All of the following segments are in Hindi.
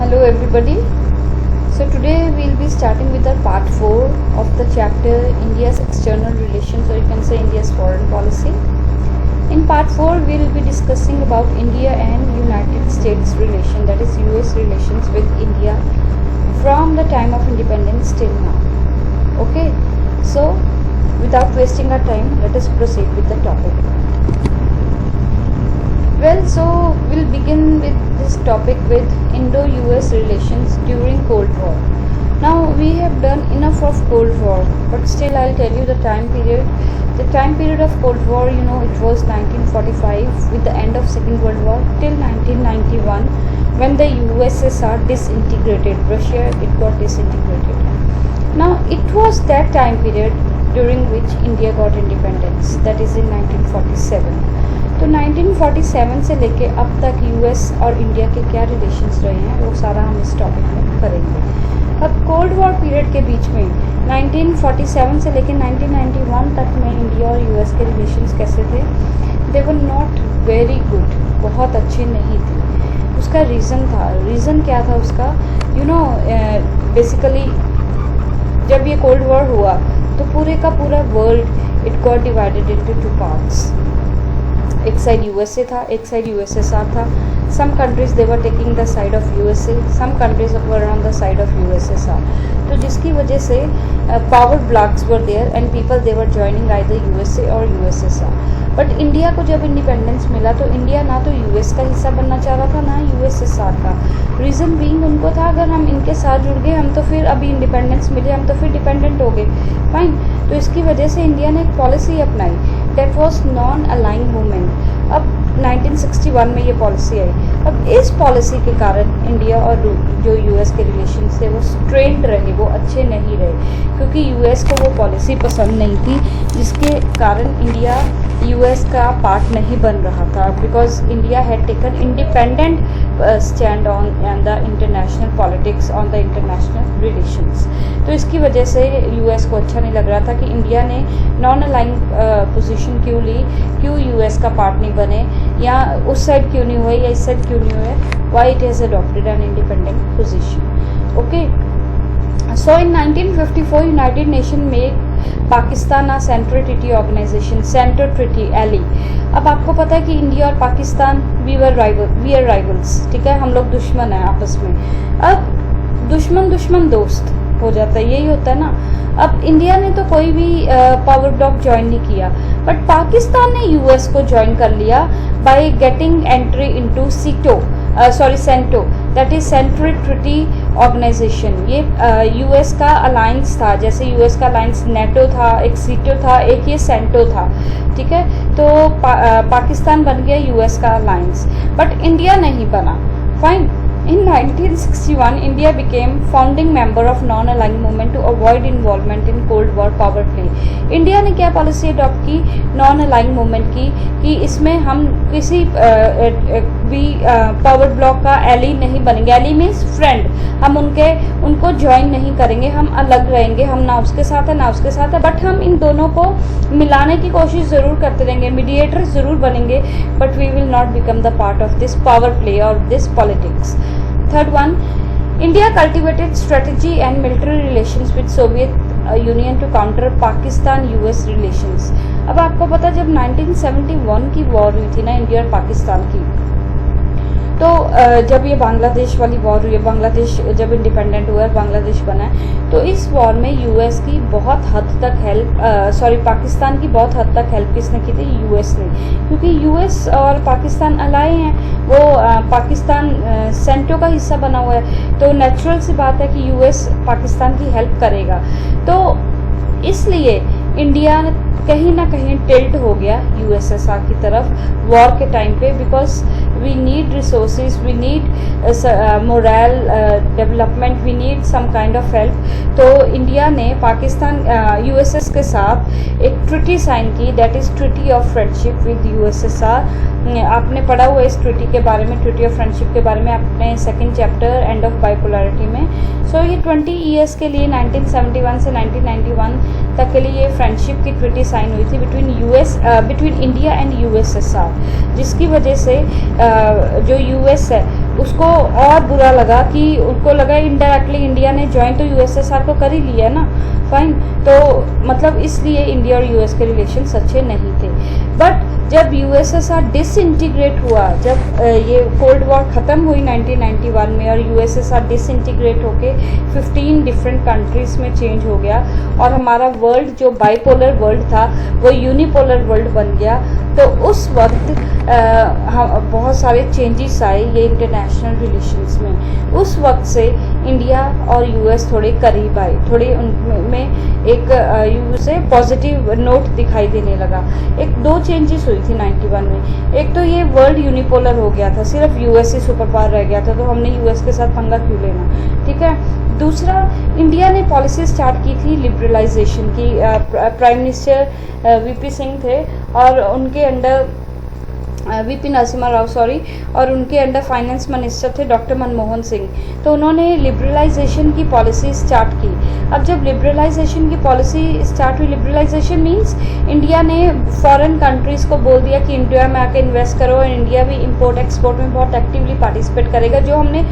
Hello everybody. So today we'll be starting with our part 4 of the chapter India's external relations, or you can say India's foreign policy. In part 4 we'll be discussing about India and United States relation, that is US relations with India from the time of independence till now. Okay, so without wasting our time, let us proceed with the topic. Well, so we'll begin with this topic with Indo-US relations during Cold War. Now we have done enough of Cold War, but still I'll tell you the time period. The time period of Cold War, it was 1945 with the end of Second World War till 1991 when the USSR disintegrated. Russia, it got disintegrated. Now it was that time period during which India got independence, that is in 1947. तो 1947 से लेके अब तक यूएस और इंडिया के क्या रिलेशंस रहे हैं वो सारा हम इस टॉपिक में करेंगे. अब कोल्ड वॉर पीरियड के बीच में 1947 से लेके 1991 तक में इंडिया और यूएस के रिलेशंस कैसे थे? दे वर नॉट वेरी गुड, बहुत अच्छे नहीं थे. उसका रीज़न क्या था उसका? बेसिकली जब ये कोल्ड वॉर हुआ तो पूरे का पूरा world it got divided into two parts. एक साइड यूएसए था, एक साइड यूएसएसआर था. Some countries they were taking the side of USA, some countries were on the side of USSR. तो जिसकी वजह से power blocks were there and people they were joining either USA और यूएसएसआर. बट इंडिया को जब इंडिपेंडेंस मिला तो इंडिया ना तो यूएस का हिस्सा बनना चाह रहा था, ना यूएसएसआर का. रीज़न बीइंग उनको था अगर हम इनके साथ जुड़ गए हम तो फिर अभी इंडिपेंडेंस मिले हम तो फिर डिपेंडेंट हो गए. फाइन. तो इसकी वजह से इंडिया ने एक पॉलिसी अपनाई, दैट वाज नॉन अलाइंग मूवमेंट. अब 1961 में ये पॉलिसी आई. अब इस पॉलिसी के कारण इंडिया और जो यूएस के रिलेशंस थे वो स्ट्रेंड रहे, वो अच्छे नहीं रहे, क्योंकि यूएस को वो पॉलिसी पसंद नहीं थी, जिसके कारण इंडिया यूएस का पार्ट नहीं बन रहा था. Because India had taken independent stand on the international politics, on the international relations. तो इसकी वजह से यूएस को अच्छा नहीं लग रहा था कि इंडिया ने नॉन अलाइंग पोजीशन क्यों ली, क्यों यूएस का पार्ट नहीं बने, या उस साइड क्यों नहीं हुए या इस साइड क्यों नहीं हुए. Why it has adopted an independent position. Okay. So in 1954 United Nations made Pakistan a Central Treaty Organization, Central Treaty ALI. अब आपको पता है कि इंडिया और पाकिस्तान we are rivals, ठीक है, हम लोग दुश्मन हैं आपस में. अब दुश्मन दोस्त हो जाता है, यही होता है ना. अब इंडिया ने तो कोई भी पावर ब्लॉक ज्वाइन नहीं किया, बट पाकिस्तान ने यूएस को ज्वाइन कर लिया by getting entry into CENTO, that is central treaty organisation. ये यूएस का अलायंस था, जैसे यूएस का अलायंस नेटो था, एक सीटो था, एक ये सेंटो था, ठीक है. तो पाकिस्तान बन गया यूएस का अलायंस, बट इंडिया नहीं बना. Fine. In 1961, India became founding member of non-aligned movement to avoid involvement in Cold War power play. India ने क्या पॉलिसी अडॉप्ट की? नॉन-अलाइंग मूवमेंट की, कि इसमें हम किसी भी पावर ब्लॉक का एली नहीं बनेंगे. Ally means friend. हम उनको ज्वाइन नहीं करेंगे, हम अलग रहेंगे, हम ना उसके साथ है ना उसके साथ है, बट हम इन दोनों को मिलाने की कोशिश ज़रूर करते रहेंगे, मीडिएटर ज़रूर बनेंगे, but we will not become the part of this power play और this politics. Third one, India cultivated strategy and military relations with Soviet Union to counter Pakistan-US relations. अब आपको पता जब 1971 की वॉर हुई थी ना इंडिया और पाकिस्तान की, तो जब ये बांग्लादेश वाली वॉर हुई, बांग्लादेश जब इंडिपेंडेंट हुआ, बांग्लादेश बना, तो इस वॉर में यूएस की बहुत हद तक पाकिस्तान की बहुत हद तक हेल्प किसने की थी? यूएस ने, क्योंकि यूएस और पाकिस्तान अलाए हैं. वो पाकिस्तान सेंटो का हिस्सा बना हुआ है, तो नेचुरल सी बात है कि यूएस पाकिस्तान की हेल्प करेगा. तो इसलिए इंडिया कहीं ना कहीं टिल्ट हो गया यूएसएसआर की तरफ वॉर के टाइम पे, because we need resources, we need moral development, we need some kind of help. तो इंडिया ने पाकिस्तान यूएसएस के साथ एक ट्रीटी साइन की, that is treaty of friendship with USSR. आपने पढ़ा हुआ इस ट्रीटी के बारे में, ट्रीटी ऑफ फ्रेंडशिप के बारे में अपने second chapter end of bipolarity में. सो ये 20 ईयर्स के लिए 1971 से 1991 तक के लिए ये फ्रेंडशिप की ट्रीटी साइन हुई थी बिटवीन इंडिया एंड यूएसएसआर, जिसकी वजह से जो यूएस है उसको और बुरा लगा कि उनको लगा इनडायरेक्टली इंडिया ने ज्वाइन तो यूएसएसआर को कर ही लिया ना, फाइन। तो मतलब इसलिए इंडिया और यूएस के रिलेशन अच्छे नहीं थे। बट जब यूएसएसआर डिसइंटीग्रेट हुआ, जब ये कोल्ड वॉर ख़त्म हुई 1991 में और यूएसएसआर डिसइंटीग्रेट होके 15 डिफरेंट कंट्रीज़ में चेंज हो गया और हमारा वर्ल्ड जो बाइपोलर वर्ल्ड था वो यूनिपोलर वर्ल्ड बन गया, तो उस वक्त बहुत सारे चेंजेस आए ये इंटरनेशनल रिलेशंस में। उस वक्त से इंडिया और यूएस थोड़े करीब आए, थोड़े उनमें एक से पॉजिटिव नोट दिखाई देने लगा। एक दो चेंजेस हुई थी 91 में। एक तो ये वर्ल्ड यूनिपोलर हो गया था, सिर्फ यूएस ही सुपर पावर रह गया था, तो हमने यूएस के साथ पंगा क्यों लेना, ठीक है। दूसरा, इंडिया ने पॉलिसी स्टार्ट की थी लिबरलाइजेशन की। प्राइम मिनिस्टर वीपी सिंह थे और उनके अंडर वीपी नरसिम्हा राव और उनके अंडर फाइनेंस मिनिस्टर थे डॉक्टर मनमोहन सिंह। तो उन्होंने लिबरलाइजेशन की पॉलिसी स्टार्ट की। अब जब लिबरलाइजेशन की पॉलिसी स्टार्ट हुई, लिबरलाइजेशन मींस इंडिया ने फॉरेन कंट्रीज़ को बोल दिया कि इंडिया में आके इन्वेस्ट करो और इंडिया भी इंपोर्ट एक्सपोर्ट में बहुत एक्टिवली पार्टिसिपेट करेगा, जो हमने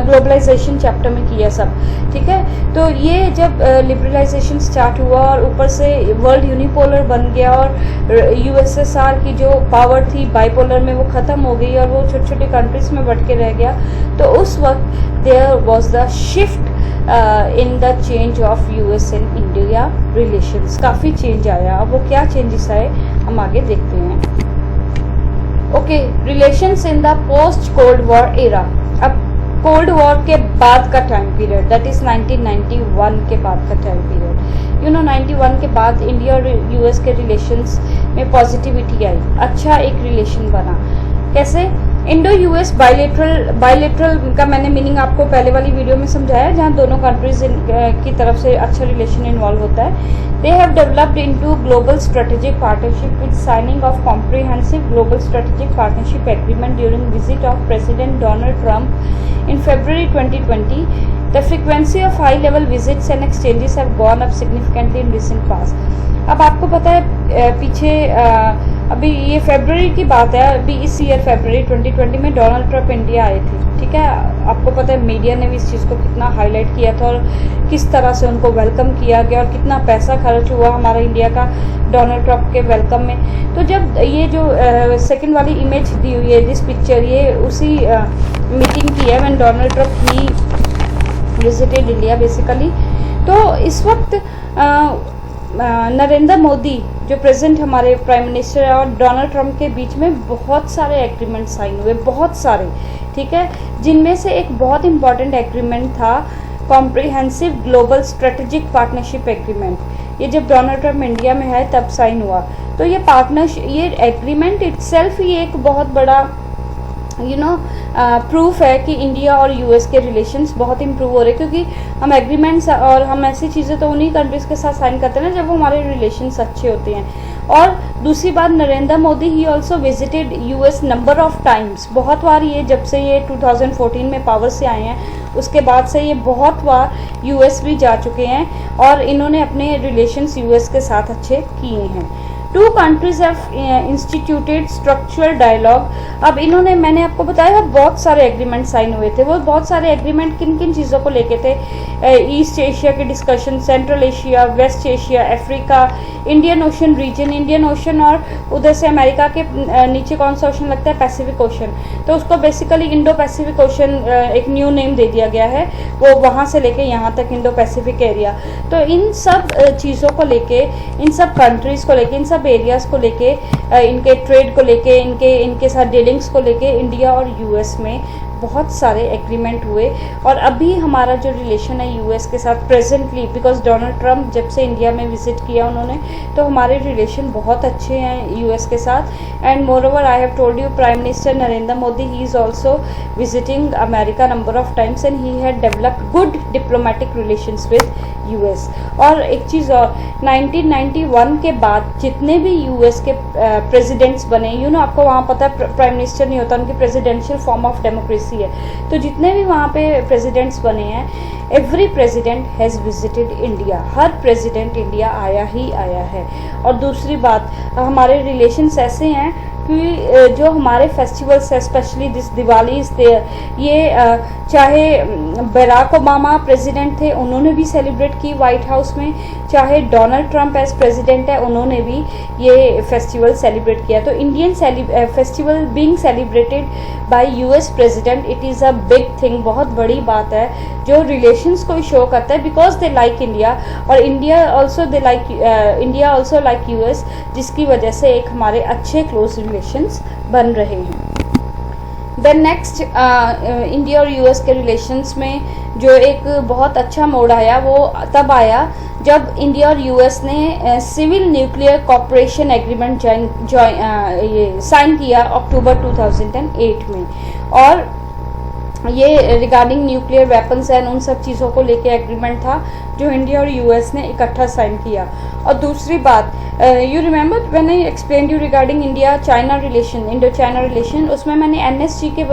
ग्लोबलाइजेशन चैप्टर में किया सब, ठीक है। तो ये जब लिबरलाइजेशन स्टार्ट हुआ और ऊपर से वर्ल्ड यूनिपोलर बन गया और यूएसएसआर की जो पावर थी बाइपोलर में वो ख़त्म हो गई और वो छोटे छोटे कंट्रीज़ में बट के रह गया, तो उस वक्त there was the shift in the change of US and India relations. काफ़ी चेंज आया। अब वो क्या चेंजेस आए हम आगे देखते हैं। Okay, relations in the post cold war era. अब कोल्ड वॉर के बाद का टाइम पीरियड, दैट इज़ 1991 के बाद का टाइम पीरियड। 91 के बाद इंडिया और यूएस के रिलेशंस में पॉजिटिविटी आई, अच्छा एक रिलेशन बना। कैसे? इंडो यूएस बायलेटरल का मैंने मीनिंग आपको पहले वाली वीडियो में समझाया, जहाँ दोनों कंट्रीज की तरफ से अच्छा रिलेशन इन्वॉल्व होता है। They have developed into global strategic partnership with signing off comprehensive global strategic partnership agreement during visit of president Donald Trump in February 2020. The frequency of high-level visits and exchanges have gone up significantly in recent past. अब आपको पता है पीछे अभी ये फरवरी की बात है, अभी इस ईयर फरवरी 2020 में डोनाल्ड ट्रंप इंडिया आए थे, ठीक है। आपको पता है मीडिया ने भी इस चीज़ को कितना हाईलाइट किया था और किस तरह से उनको वेलकम किया गया और कितना पैसा खर्च हुआ हमारा इंडिया का डोनाल्ड ट्रंप के वेलकम में। तो जब ये जो सेकंड वाली इमेज दी हुई है, दिस पिक्चर, ये उसी मीटिंग की है when Donald Trump he visited India basically. तो इस वक्त नरेंद्र मोदी जो प्रेजेंट हमारे प्राइम मिनिस्टर है और डोनाल्ड ट्रंप के बीच में बहुत सारे एग्रीमेंट साइन हुए, बहुत सारे, ठीक है। जिनमें से एक बहुत इंपॉर्टेंट एग्रीमेंट था comprehensive global strategic partnership agreement. ये जब डोनाल्ड ट्रंप इंडिया में है तब साइन हुआ। तो ये पार्टनरशिप, ये एग्रीमेंट इटसेल्फ ही एक बहुत बड़ा प्रूफ है कि इंडिया और यूएस के रिलेशंस बहुत इम्प्रूव हो रहे हैं, क्योंकि हम एग्रीमेंट्स और हम ऐसी चीज़ें तो उन्हीं कंट्रीज़ के साथ साइन करते हैं ना जब वो हमारे रिलेशंस अच्छे होते हैं। और दूसरी बात, Narendra Modi he also visited US number of times, बहुत बार। ये जब से ये 2014 में पावर से आए हैं उसके बाद से ये बहुत बार यूएस भी जा चुके हैं और इन्होंने अपने रिलेशंस यूएस के साथ अच्छे किए हैं। Two countries have instituted structural dialogue. अब इन्होंने, मैंने आपको बताया बहुत सारे एग्रीमेंट साइन हुए थे। वो बहुत सारे एग्रीमेंट किन किन चीज़ों को लेके थे? ईस्ट एशिया के discussion, Central Asia, West Asia, Africa, Indian Ocean region, Indian Ocean और उधर से अमेरिका के नीचे कौन सा ओशन लगता है? Pacific ocean. तो उसको बेसिकली इंडो पैसिफिक ओशन एक न्यू नेम दे दिया गया है, वो वहाँ से लेके यहाँ तक इंडो पैसिफिक एरिया। तो इन सब चीज़ों को लेके, इन सब कंट्रीज़ को लेके, इन सब एरियाज़ को लेके, इनके ट्रेड को लेके, इनके साथ डीलिंग्स को लेके इंडिया और यूएस में बहुत सारे एग्रीमेंट हुए। और अभी हमारा जो रिलेशन है यूएस के साथ प्रेजेंटली, बिकॉज डोनाल्ड ट्रंप जब से इंडिया में विजिट किया उन्होंने, तो हमारे रिलेशन बहुत अच्छे हैं यूएस के साथ। And more over I have told you, prime minister Narendra Modi he is also visiting America number of times and he had developed good diplomatic relations with US. और एक चीज़ और, 1991 के बाद जितने भी यूएस के प्रेसिडेंट्स बने, आपको वहाँ पता है प्राइम मिनिस्टर नहीं होता, उनकी प्रेसिडेंशियल फॉर्म ऑफ डेमोक्रेसी है। तो जितने भी वहाँ पे प्रेसिडेंट्स बने हैं, every president has visited India. Her president India आया ही आया है। और दूसरी बात, हमारे रिलेशंस ऐसे हैं कि जो हमारे फेस्टिवल्स है, specially this Diwali is there, ये चाहे बराक ओबामा प्रेसिडेंट थे उन्होंने भी सेलिब्रेट की वाइट हाउस में, चाहे डोनाल्ड ट्रंप एज प्रेसिडेंट है उन्होंने भी ये फेस्टिवल सेलिब्रेट किया। तो Indian festival being celebrated by US president, it is a big thing, बहुत बड़ी बात है जो रिलेशंस को शो करता है, बिकॉज दे लाइक इंडिया और इंडिया ऑल्सो लाइक यूएस, जिसकी वजह से एक हमारे अच्छे क्लोज रिलेशंस बन रहे हैं। देन नेक्स्ट, इंडिया और यूएस के रिलेशंस में जो एक बहुत अच्छा मोड़ आया वो तब आया जब इंडिया और यूएस ने civil nuclear cooperation agreement sign किया अक्टूबर 2008 में, और ये रिगार्डिंग न्यूक्लियर वेपन्स एंड उन सब चीज़ों को लेके एग्रीमेंट था जो इंडिया और यूएस ने इकट्ठा साइन किया। और दूसरी बात, you remember when I explain you regarding India China relation, Indo China relation, उसमें मैंने एनएसजी के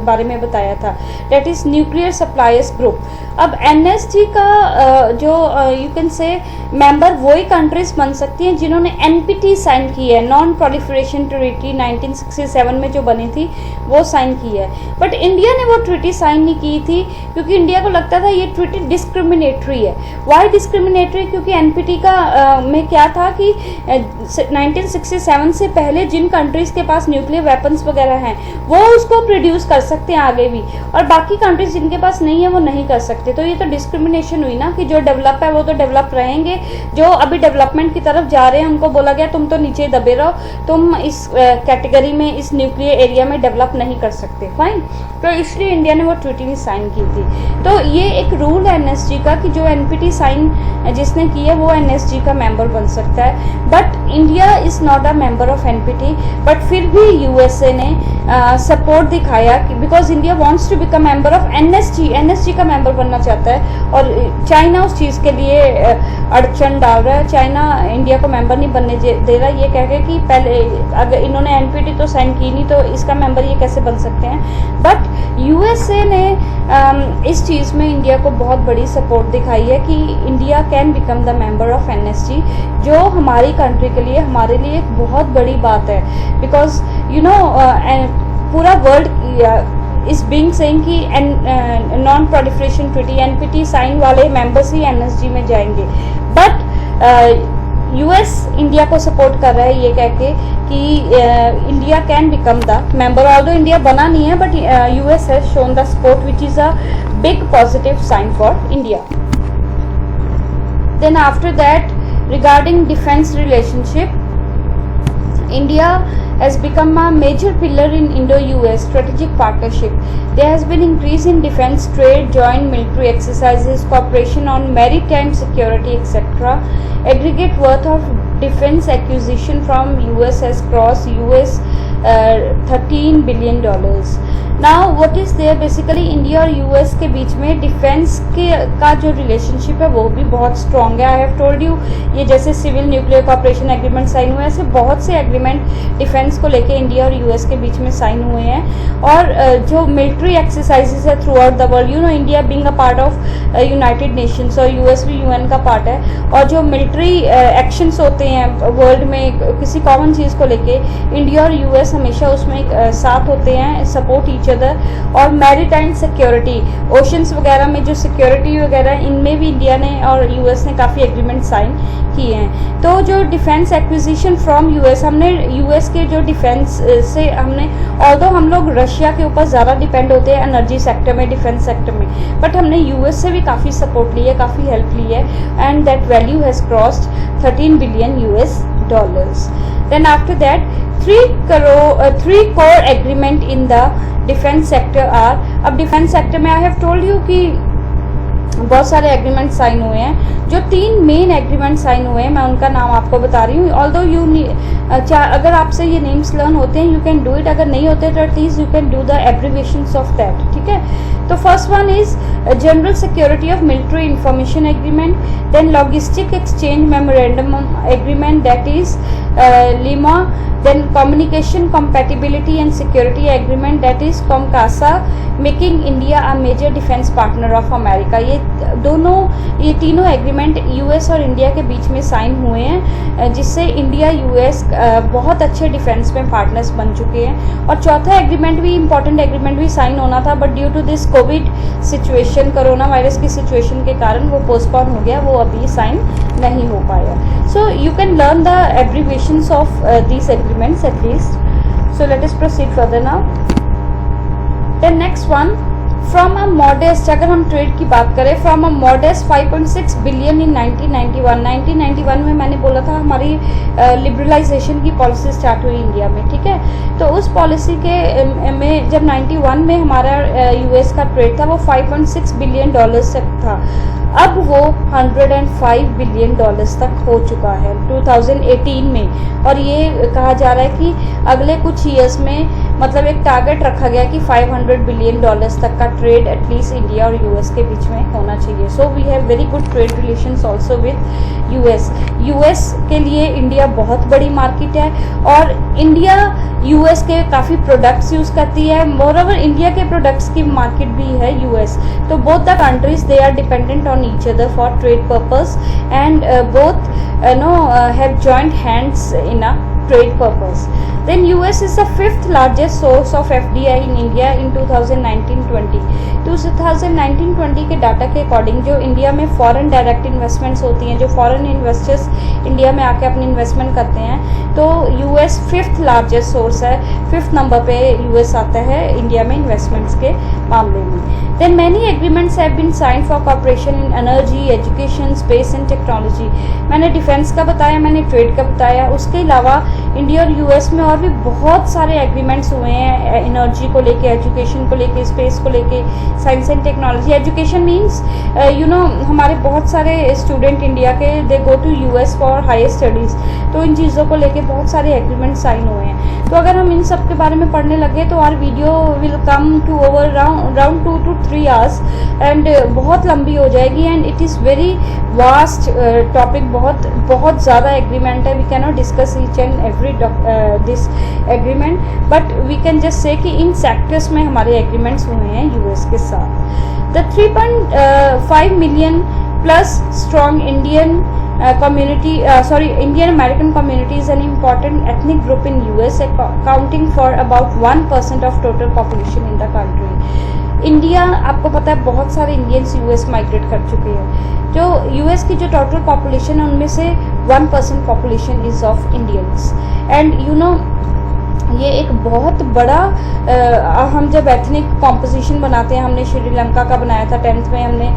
बारे में बताया था, that is nuclear suppliers group. अब एनएसजी का जो यू कैन से मेंबर वही कंट्रीज बन सकती हैं जिन्होंने एनपीटी साइन की है, नॉन प्रोलिफरेशन ट्रीटी 1967 में जो बनी थी वो साइन की है। बट इंडिया ने वो ट्रीटी साइन नहीं की थी क्योंकि इंडिया को लगता था ये ट्रीटी डिस्क्रिमिनेटरी है। Why discriminatory? क्योंकि एनपीटी का में क्या था कि 1967 से पहले जिन कंट्रीज के पास न्यूक्लियर वेपन्स वगैरह हैं वो उसको प्रोड्यूस कर सकते हैं आगे भी, और बाकी कंट्रीज जिनके पास नहीं है वो नहीं कर सकते। तो ये तो डिस्क्रिमिनेशन हुई ना, कि जो डेवलप है वो तो डेवलप रहेंगे, जो अभी डेवलपमेंट की तरफ जा रहे हैं उनको बोला गया तुम तो नीचे दबे रहो, तुम इस कैटेगरी में, इस न्यूक्लियर एरिया में डेवलप नहीं कर सकते। फाइन, तो इसलिए इंडिया ने वो ट्रीटी भी साइन की थी। तो ये एक रूल है एनएसजी का कि जो एनपीटी साइन जिसने की है वो एनएसजी का मेंबर बन सकता है। But India is not a member of NPT, but फिर भी यूएसए ने सपोर्ट दिखाया कि because India wants to become member of NSG का मेंबर बनना चाहता है, और चाइना उस चीज़ के लिए अड़चन डाल रहा है। चाइना इंडिया को मेंबर नहीं बनने दे रहा, ये कह के कि पहले अगर इन्होंने एनपीटी तो साइन की नहीं तो इसका मेंबर ये कैसे बन सकते हैं। बट यूएसए ने इस चीज़ में इंडिया को बहुत बड़ी सपोर्ट दिखाई है कि India can become the member of NSG, जो हमारी कंट्री के लिए, हमारे लिए एक बहुत बड़ी बात है। बिकॉज यू नो पूरा वर्ल्ड इज बीइंग सेइंग कि non proliferation treaty NPT sign वाले मेंबर्स ही एनएसजी में जाएंगे। बट यूएस इंडिया को सपोर्ट कर रहा है ये कह के कि India can become the member, although India बना नहीं है, but US has shown the support which is a big positive sign for India. Then after that, regarding defense relationship, India has become a major pillar in Indo-US strategic partnership. There has been increase in defense trade, joint military exercises, cooperation on maritime security, etc. Aggregate worth of defense acquisition from US has crossed US $13 billion. Now what is there? Basically India और यूएस के बीच में डिफेंस का जो रिलेशनशिप है वो भी बहुत स्ट्रॉन्ग है। आई हैव टोल्ड यू, ये जैसे civil nuclear cooperation agreement sign हुए, ऐसे बहुत से एग्रीमेंट डिफेंस को लेके इंडिया और यूएस के बीच में साइन हुए हैं। और जो मिलिट्री एक्सरसाइजेज है through out the world, you know India being a part of United Nations और यूएस भी यूएन का पार्ट है, और जो मिलिट्री एक्शंस होते हैं वर्ल्ड में किसी कॉमन चीज़ को लेके, इंडिया और यूएस हमेशा उसमें साथ होते हैं, सपोर्ट ईच अदर। और मैरीटाइम सिक्योरिटी, ओशंस वगैरह में जो सिक्योरिटी वगैरह, इनमें भी इंडिया ने और यूएस ने काफ़ी एग्रीमेंट साइन किए हैं। तो जो डिफेंस एक्विजिशन फ्रॉम यूएस, हमने यूएस के जो डिफेंस से हमने, ऑल्दो हम लोग रशिया के ऊपर ज़्यादा डिपेंड होते हैं एनर्जी सेक्टर में, डिफेंस सेक्टर में, बट हमने यूएस से भी काफ़ी सपोर्ट ली है, काफ़ी हेल्प ली है, and that value has crossed $13 billion US. Then after that, three core agreement in the defense sector are, अब डिफेंस सेक्टर में आई हैव टोल्ड यू कि बहुत सारे एग्रीमेंट साइन हुए हैं। जो 3 मेन एग्रीमेंट साइन हुए हैं मैं उनका नाम आपको बता रही हूँ। ऑल्दो यू अगर आपसे ये नेम्स लर्न होते हैं यू कैन डू इट, अगर नहीं होते तो at least you can do the abbreviations of that, ठीक है। तो first one is general security of military information agreement, then logistic exchange memorandum agreement, that is LEMOA Then communication compatibility and security agreement, that is COMCASA, making India a major defense partner of America. ये तीनों एग्रीमेंट यूएस और इंडिया के बीच में साइन हुए हैं, जिससे इंडिया यूएस बहुत अच्छे डिफेंस में पार्टनर्स बन चुके हैं। और चौथा एग्रीमेंट भी इम्पॉर्टेंट एग्रीमेंट भी साइन होना था, but due to this COVID situation, corona virus की सिचुएशन के कारण वो पोस्टपोन हो गया, वो अभी साइन नहीं हो पाया। So you can learn the abbreviations of these agreements at least. So let us proceed further now. Then next one, from a modest, अगर हम ट्रेड की बात करें, from a modest 5.6 billion in 1991 में मैंने बोला था हमारी लिबरलाइजेशन की पॉलिसी स्टार्ट हुई इंडिया में, ठीक है। तो उस पॉलिसी के में जब 91 में हमारा यूएस का ट्रेड था वो 5.6 बिलियन डॉलर्स तक था, अब वो 105 बिलियन डॉलर्स तक हो चुका है 2018 में। और ये कहा जा रहा है कि अगले कुछ ईयर्स में, मतलब एक टारगेट रखा गया कि 500 बिलियन डॉलर्स तक का ट्रेड एटलीस्ट इंडिया और यूएस के बीच में होना चाहिए। So we have very good trade relations also with US. US के लिए इंडिया बहुत बड़ी मार्केट है और इंडिया यूएस के काफ़ी प्रोडक्ट्स यूज़ करती है। मोरओवर इंडिया के प्रोडक्ट्स की मार्केट भी है यूएस। तो both the countries they are dependent on each other for trade purpose, and both have joined hands in a trade purpose. Then US is the fifth largest source of FDI in India in 2019-20. 2019-20 के डाटा के अकॉर्डिंग जो इंडिया में फॉरेन डायरेक्ट इन्वेस्टमेंट्स होती हैं, जो फॉरेन इन्वेस्टर्स इंडिया में आके अपनी इन्वेस्टमेंट करते हैं, तो यूएस फिफ्थ लार्जेस्ट सोर्स है, फिफ्थ नंबर पे यूएस आता है इंडिया में इन्वेस्टमेंट्स के मामले में। Then many agreements have been signed for cooperation in energy, education, space and technology. मैंने डिफेंस का बताया, मैंने ट्रेड का बताया, उसके अलावा इंडिया और यूएस में और भी बहुत सारे एग्रीमेंट्स हुए हैं एनर्जी को लेके, एजुकेशन को लेके, स्पेस को लेके, science and technology. Education means हमारे बहुत सारे स्टूडेंट इंडिया के they go to US for higher studies, तो इन चीज़ों को लेके बहुत सारे एग्रीमेंट साइन हुए हैं। तो अगर हम इन सब के बारे में पढ़ने लगे तो our video will come to over round 2 to 3 hours and बहुत लंबी हो जाएगी। And it is very vast topic, बहुत ज़्यादा एग्रीमेंट है। We can not discuss each and every this agreement, but we can just say कि इन सेक्टर्स में हमारे एग्रीमेंट्स हुए हैं यूएस के साथ। The 3.5 million plus strong Indian Indian American community is an important ethnic group in US, accounting for about 1% of total population in the country. India, आपको पता है बहुत सारे इंडियंस यूएस माइग्रेट कर चुके हैं। जो यूएस की जो टोटल पॉपुलेशन है उनमें से 1% population is of Indians. And ये एक बहुत बड़ा हम जब एथनिक कॉम्पोजिशन बनाते हैं, हमने श्रीलंका का बनाया था 10th में, हमने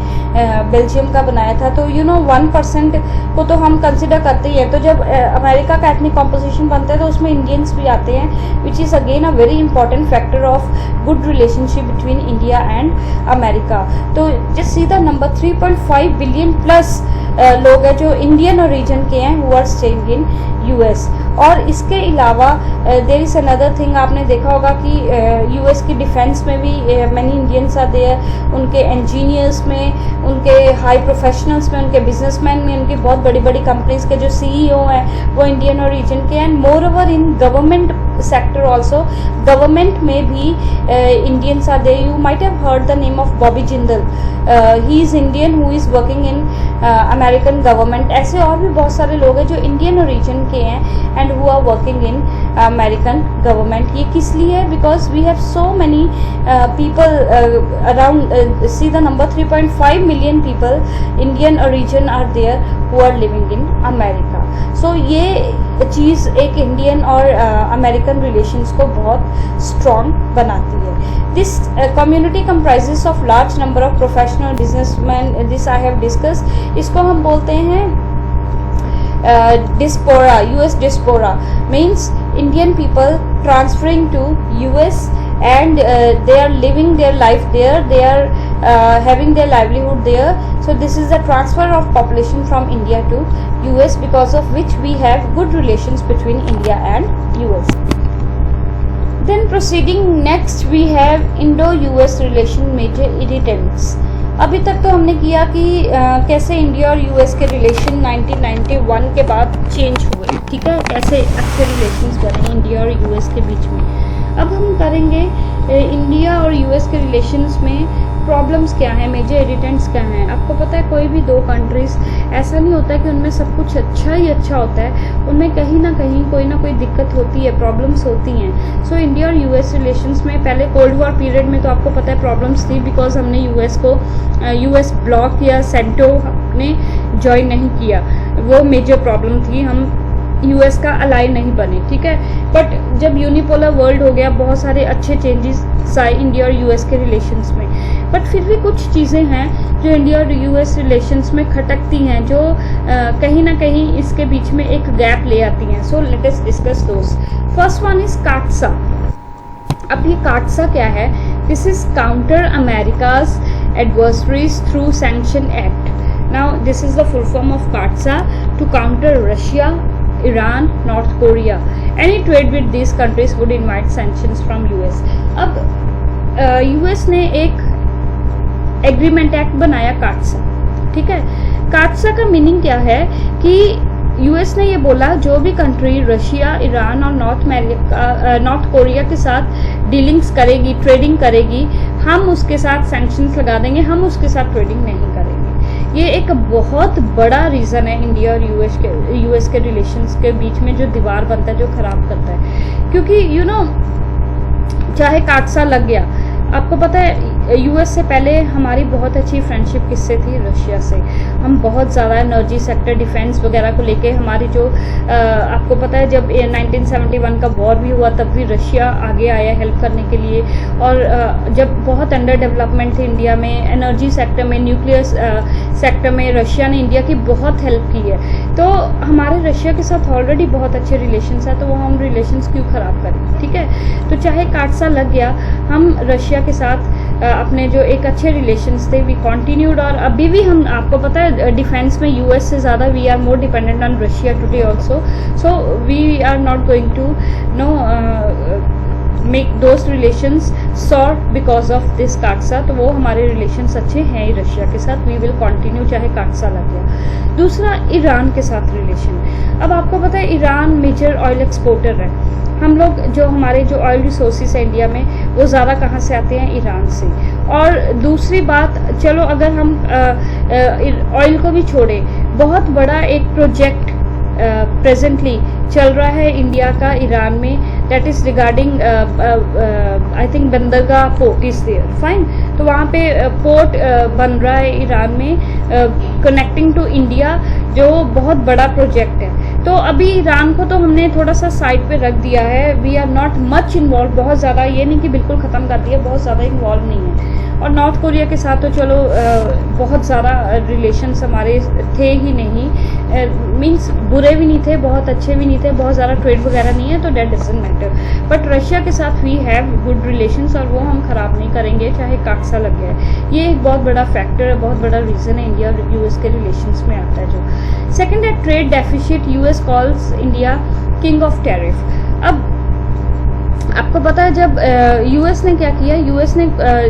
बेल्जियम का बनाया था, तो 1% को तो हम कंसिडर करते ही हैं। तो जब अमेरिका का एथनिक कॉम्पोजिशन बनता है तो उसमें इंडियंस भी आते हैं, which is again a very important factor of good relationship between India and America. तो just see the number 3.5 billion plus लोग हैं जो इंडियन ओरिजिन के हैं who are staying in US. और इसके अलावा देयर इज़ अनदर थिंग, आपने देखा होगा कि यूएस की डिफेंस में भी मैनी इंडियंस आर देयर, उनके इंजीनियर्स में, उनके हाई प्रोफेशनल्स में, उनके बिजनेसमैन में, उनकी बहुत बड़ी बड़ी कंपनीज के जो सीईओ हैं वो इंडियन ओरिजिन के हैं। And more over in government sector also, government में भी Indians are there. You might have heard the name of Bobby Jindal, he is Indian who is working in American government. ऐसे और भी बहुत सारे लोग हैं जो इंडियन ओरिजिन के हैं and who are working in American government. ये किस लिए है? Because we have so many people around, see the number 3.5 million people Indian origin are there who are living in America. So ये चीज़ एक इंडियन और अमेरिकन रिलेशंस को बहुत स्ट्रॉन्ग बनाती है। This community comprises of large number of professional businessman, this I have discuss. इसको हम बोलते हैं diaspora, US diaspora means Indian people transferring to US and they are living their life there, they are having their livelihood there. So this is the transfer of population from India to US, because of which we have good relations between India and US. Then proceeding next, we have Indo-US relation major irritants. अभी तक तो हमने किया कि कैसे इंडिया और यूएस के रिलेशन 1991 के बाद चेंज हुए, ठीक है, कैसे अच्छे रिलेशंस बने इंडिया और यूएस के बीच में। अब हम करेंगे इंडिया और यूएस के रिलेशंस में प्रॉब्लम्स क्या हैं, मेजर इरिटेंट्स क्या हैं। आपको पता है कोई भी दो कंट्रीज़ ऐसा नहीं होता है कि उनमें सब कुछ अच्छा ही अच्छा होता है, उनमें कहीं ना कहीं कोई ना कोई दिक्कत होती है, प्रॉब्लम्स होती हैं। सो इंडिया और यूएस रिलेशंस में पहले कोल्ड वॉर पीरियड में तो आपको पता है प्रॉब्लम्स थी, बिकॉज हमने यूएस ब्लॉक या सेंटो ने ज्वाइन नहीं किया, वो मेजर प्रॉब्लम थी, हम यूएस का अलाई नहीं बने, ठीक है। बट जब यूनिपोलर वर्ल्ड हो गया बहुत सारे अच्छे चेंजेस आए इंडिया और यूएस के रिलेशंस में, बट फिर भी कुछ चीज़ें हैं जो इंडिया और यूएस रिलेशंस में खटकती हैं, जो कहीं ना कहीं इसके बीच में एक गैप ले आती हैं। So let us discuss those. First one is CAATSA. अब ये काटसा क्या है? This is counter America's adversaries through sanction act. Now this is the full form of CAATSA, to counter Russia, Iran, North Korea. Any trade with these countries would invite sanctions from US. अब US ने एक एग्रीमेंट एक्ट बनाया काटसा, ठीक है। काटसा का मीनिंग क्या है कि यूएस ने ये बोला जो भी कंट्री रशिया, ईरान और नॉर्थ कोरिया के साथ डीलिंग्स करेगी, ट्रेडिंग करेगी, हम उसके साथ सैंक्शंस लगा देंगे, हम उसके साथ ट्रेडिंग नहीं करेंगे। ये एक बहुत बड़ा रीज़न है इंडिया और यूएस के रिलेशंस के बीच में जो दीवार बनता है, जो ख़राब करता है। क्योंकि चाहे काटसा लग गया, आपको पता है यूएस से पहले हमारी बहुत अच्छी फ्रेंडशिप किससे थी? रशिया से। हम बहुत ज़्यादा एनर्जी सेक्टर, डिफेंस वगैरह को लेके हमारी जो आपको पता है जब 1971 का वॉर भी हुआ तब भी रशिया आगे आया हेल्प करने के लिए। और जब बहुत अंडर डेवलपमेंट थी इंडिया में एनर्जी सेक्टर में, न्यूक्लियर सेक्टर में, रशिया ने इंडिया की बहुत हेल्प की है। तो हमारे रशिया के साथ ऑलरेडी बहुत अच्छे रिलेशंस है, तो वो हम रिलेशंस क्यों ख़राब करें, ठीक है। तो चाहे काटसा लग गया, हम रशिया के साथ अपने जो एक अच्छे रिलेशंस थे वी कंटिन्यूड। और अभी भी हम, आपको पता है डिफेंस में यूएस से ज़्यादा we are more dependent on Russia today also. So we are not going to make those relations sort because of this CAATSA. तो वो हमारे रिलेशंस अच्छे हैं ही रशिया के साथ, वी विल कंटिन्यू चाहे काटसा लग गया। दूसरा, ईरान के साथ रिलेशन। अब आपको पता है ईरान मेजर ऑयल एक्सपोर्टर है। हम लोग जो हमारे जो ऑयल रिसोर्सेज है इंडिया में वो ज़्यादा कहाँ से आते हैं? ईरान से। और दूसरी बात, चलो अगर हम ऑयल को भी छोड़े, बहुत बड़ा एक प्रोजेक्ट प्रेजेंटली चल रहा है इंडिया का ईरान में, that is regarding I think बंदरगाह पोर्ट इज़ देयर, फाइन। तो वहाँ पे पोर्ट बन रहा है ईरान में कनेक्टिंग टू इंडिया, जो बहुत बड़ा प्रोजेक्ट है। तो अभी ईरान को तो हमने थोड़ा सा साइड पे रख दिया है, we are not much involve, बहुत ज़्यादा, ये नहीं कि बिल्कुल ख़त्म कर दिया, बहुत ज़्यादा इन्वॉल्व नहीं है। और नॉर्थ कोरिया के साथ तो चलो बहुत ज़्यादा रिलेशंस हमारे थे ही नहीं, मीन्स बुरे भी नहीं थे, बहुत अच्छे भी नहीं थे, बहुत ज़्यादा ट्रेड वगैरह नहीं है, तो that doesn't matter. But Russia के साथ वी हैव गुड रिलेशंस और वो हम ख़राब नहीं करेंगे चाहे काटसा लग गया। ये एक बहुत बड़ा फैक्टर है, बहुत बड़ा रीज़न है इंडिया और यूएस के रिलेशंस में आता है। जो सेकेंड है trade deficit, US calls India king of tariff. अब आपको पता है जब यूएस ने क्या किया, यूएस ने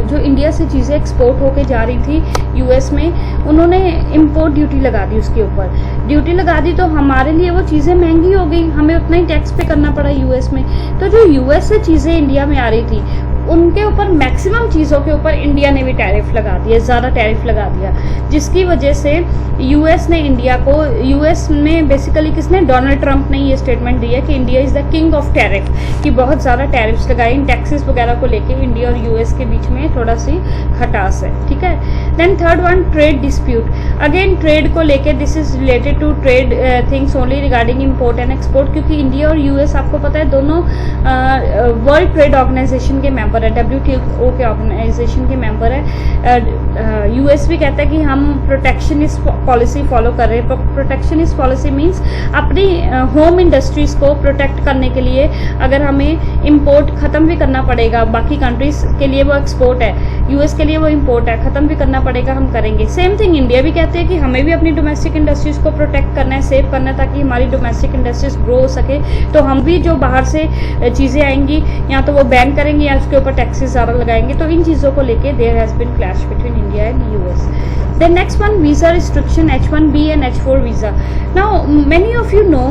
जो इंडिया से चीज़ें एक्सपोर्ट होके जा रही थी यूएस में, उन्होंने इंपोर्ट ड्यूटी लगा दी, उसके ऊपर ड्यूटी लगा दी, तो हमारे लिए वो चीज़ें महंगी हो गई, हमें उतना ही टैक्स पे करना पड़ा यूएस में। तो जो यूएस से चीज़ें इंडिया में आ रही थी उनके ऊपर, मैक्सिमम चीज़ों के ऊपर इंडिया ने भी टैरिफ लगा दिया, ज़्यादा टैरिफ लगा दिया, जिसकी वजह से यूएस ने इंडिया को, यूएस में बेसिकली किसने, डोनाल्ड ट्रंप ने ये स्टेटमेंट दिया कि India is the king of tariff, कि बहुत ज़्यादा टैरिफ्स लगाए इन टैक्सेस वगैरह को लेके इंडिया और यूएस के बीच में थोड़ा सी खटास है, ठीक है। Then third one, trade dispute. Again trade को लेके, this is related to trade things only regarding import and export, क्योंकि इंडिया और यूएस आपको पता है दोनों वर्ल्ड ट्रेड ऑर्गेनाइजेशन के मेंबर है, WTO के ऑर्गेनाइजेशन के मेंबर है। यूएस भी कहता है कि हम प्रोटेक्शनिस्ट पॉलिसी फॉलो कर रहे हैं। प्रोटेक्शनिस्ट पॉलिसी मींस अपनी होम इंडस्ट्रीज को प्रोटेक्ट करने के लिए अगर हमें इंपोर्ट ख़त्म भी करना पड़ेगा, बाकी कंट्रीज के लिए वो एक्सपोर्ट है, यूएस के लिए वो इंपोर्ट है, ख़त्म भी करना पड़ेगा, हम करेंगे। सेम थिंग इंडिया भी कहते हैं कि हमें भी अपनी डोमेस्टिक इंडस्ट्रीज़ को प्रोटेक्ट करना है, सेव करना है, ताकि हमारी डोमेस्टिक इंडस्ट्रीज़ ग्रो हो सके। तो हम भी जो बाहर से चीज़ें आएंगी या तो वो बैन करेंगे या उसके ऊपर टैक्सेस ज़्यादा लगाएंगे। तो इन चीज़ों को लेके there has been clash between India and US। The next one, visa restriction, H1B and H4 visa. Now many of you know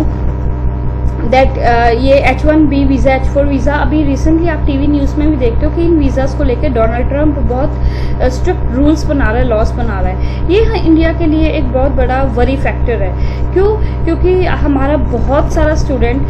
that ये H1B वीज़ा, H4 वीज़ा, अभी रिसेंटली आप टीवी न्यूज़ में भी देखते हो कि इन वीज़ाज़ को लेकर डोनाल्ड ट्रंप बहुत स्ट्रिक्ट रूल्स बना रहा है, लॉस बना रहा है। ये इंडिया के लिए एक बहुत बड़ा वरी फैक्टर है। क्यों? क्योंकि हमारा बहुत सारा स्टूडेंट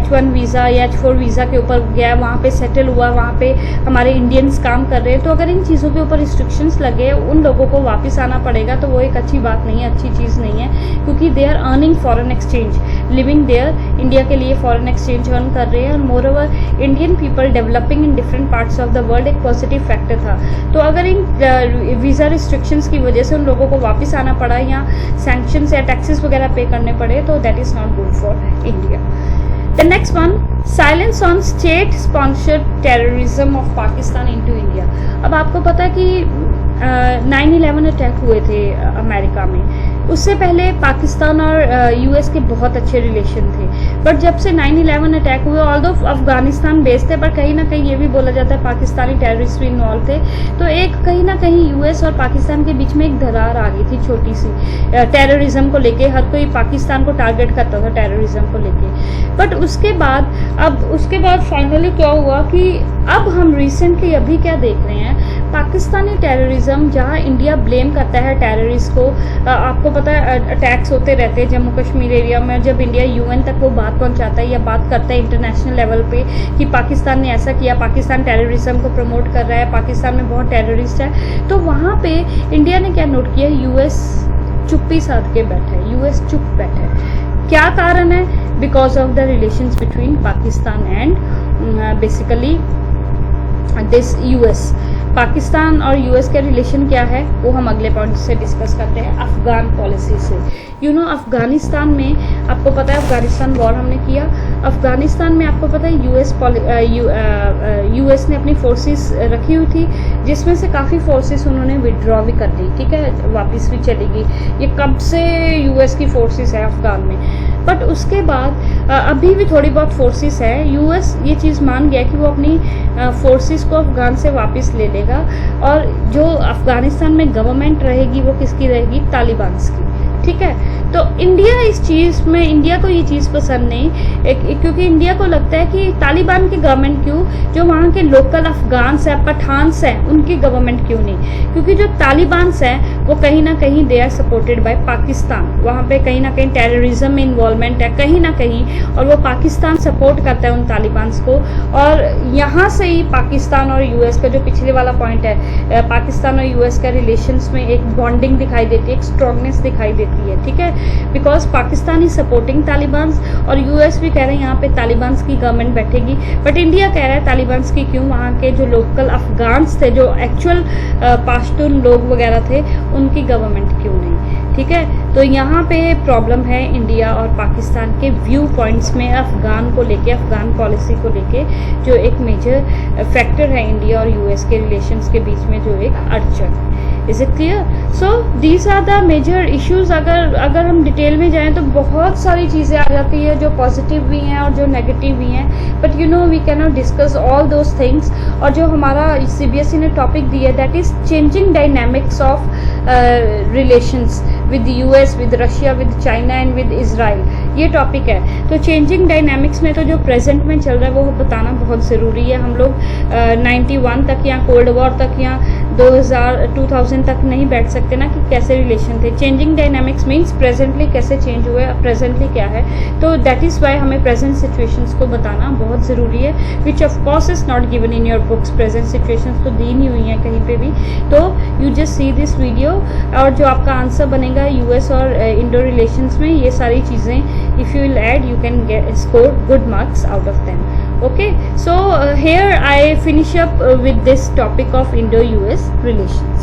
H1 वीज़ा या H4 वीज़ा के ऊपर गया, वहाँ पे सेटल हुआ, वहाँ पे हमारे इंडियंस काम कर रहे हैं। तो अगर इन चीज़ों के ऊपर रिस्ट्रिक्शंस लगे, उन लोगों को वापस आना पड़ेगा, तो वो एक अच्छी बात नहीं है, अच्छी चीज़ नहीं है, क्योंकि they are earning foreign exchange, living there, India के लिए फॉरेन एक्सचेंज अर्न कर रहे हैं। और moreover Indian people developing in different parts of the world एक पॉजिटिव फैक्टर था। तो अगर इन वीज़ा रिस्ट्रिक्शंस की वजह से उन लोगों को वापस आना पड़ा या सैंक्शंस या टैक्सेस वगैरह पे करने पड़े, तो that is not good for India. The next one, silence on state sponsored terrorism of Pakistan into India. अब आपको पता है कि 9/11 अटैक हुए थे अमेरिका में। उससे पहले पाकिस्तान और US के बहुत अच्छे रिलेशन थे, बट जब से 9/11 अटैक हुए, ऑल्दो अफगानिस्तान बेस्ड थे, पर कहीं ना कहीं ये भी बोला जाता है पाकिस्तानी टेररिस्ट भी इन्वॉल्व थे। तो एक कहीं ना कहीं US और पाकिस्तान के बीच में एक दरार आ गई थी छोटी सी, टेररिज्म को लेके। हर कोई पाकिस्तान को टारगेट करता था टेररिज्म को लेके। बट उसके बाद फाइनली क्या हुआ कि अब हम रिसेंटली अभी क्या देख रहे हैं, पाकिस्तानी टेररिज्म, जहाँ इंडिया ब्लेम करता है टेररिस्ट को। आपको पता है अटैक्स होते रहते हैं जम्मू कश्मीर एरिया में। जब इंडिया UN तक वो बात पहुंचाता है या बात करता है इंटरनेशनल लेवल पे कि पाकिस्तान ने ऐसा किया, पाकिस्तान टेररिज्म को प्रमोट कर रहा है, पाकिस्तान में बहुत टेररिस्ट है, तो वहाँ पे इंडिया ने क्या नोट किया, US चुप्पी साध के बैठा है, US चुप बैठा है। क्या कारण है? Because of the relations between Pakistan and basically this US। Pakistan और US के रिलेशन क्या है वो हम अगले पॉइंट से डिस्कस करते हैं, अफगान पॉलिसी से। अफगानिस्तान में आपको पता है अफगानिस्तान वॉर हमने किया। अफगानिस्तान में आपको पता है US ने अपनी फोर्सेस रखी हुई थी, जिसमें से काफ़ी फोर्सेस उन्होंने विड्रॉ भी कर ली, ठीक है, वापस भी चली गई। ये कब से US की फोर्सेस है अफगान में। बट उसके बाद अभी भी थोड़ी बहुत फोर्सेस है। US ये चीज़ मान गया कि वो अपनी फोर्सेस को अफगान से वापस ले लेगा, और जो अफगानिस्तान में गवर्नमेंट रहेगी वो किसकी रहेगी, तालिबान की, ठीक है। तो इंडिया इस चीज़ में, इंडिया को ये चीज़ पसंद नहीं, क्योंकि इंडिया को लगता है कि तालिबान की गवर्नमेंट क्यों, जो वहाँ के लोकल अफगान्स हैं, पठान्स हैं, उनकी गवर्नमेंट क्यों नहीं, क्योंकि जो तालिबान्स हैं वो कहीं ना कहीं they are supported by Pakistan. वहाँ पे कहीं ना कहीं टेररिज्म में इन्वॉल्वमेंट है कहीं ना कहीं, और वो पाकिस्तान सपोर्ट करता है उन तालिबान्स को। और यहाँ से ही पाकिस्तान और US का जो पिछले वाला पॉइंट है, पाकिस्तान और US का रिलेशंस में एक बॉन्डिंग दिखाई देती है, एक स्ट्रॉन्गनेस दिखाई देती है, ठीक है, because Pakistan is supporting Taliban, और US भी कह रहे हैं यहाँ पे तालिबान की गवर्नमेंट बैठेगी। बट इंडिया कह रहा है तालिबान की क्यों, वहाँ के जो लोकल अफगान्स थे, जो एक्चुअल पाश्तून लोग वगैरह थे, उनकी गवर्नमेंट क्यों नहीं, ठीक है। तो यहाँ पे प्रॉब्लम है इंडिया और पाकिस्तान के व्यू पॉइंट्स में, अफगान को लेके, अफगान पॉलिसी को लेके, जो एक मेजर फैक्टर है इंडिया और US के रिलेशंस के बीच में, जो एक अड़चन है। Is it clear? So these are the major issues. अगर हम डिटेल में जाएं तो बहुत सारी चीज़ें आ जाती है, जो पॉजिटिव भी हैं और जो नेगेटिव भी हैं, but we can not discuss all those things. और जो हमारा CBSE ने टॉपिक दिया, that is changing dynamics of relations with US, with Russia, with China and with Israel, ये टॉपिक है। तो चेंजिंग डायनामिक्स में तो जो प्रेजेंट में चल रहा है वो बताना बहुत ज़रूरी है। हम लोग 91 तक या कोल्ड वॉर तक या 2000 तक नहीं बैठ सकते ना कि कैसे रिलेशन थे। चेंजिंग डायनामिक्स मीन्स प्रेजेंटली कैसे चेंज हुए, प्रेजेंटली क्या है। तो दैट इज़ वाई हमें प्रेजेंट सिचुएशंस को बताना बहुत ज़रूरी है, which of course is not given in your books. Present situations तो दी नहीं हुई हैं कहीं पे भी। तो you just see this video, और जो आपका आंसर बनेगा US और इंडो रिलेशंस में, ये सारी चीज़ें if you will add, you can score good marks out of 10. Okay, so here I finish up with this topic of Indo-US relations.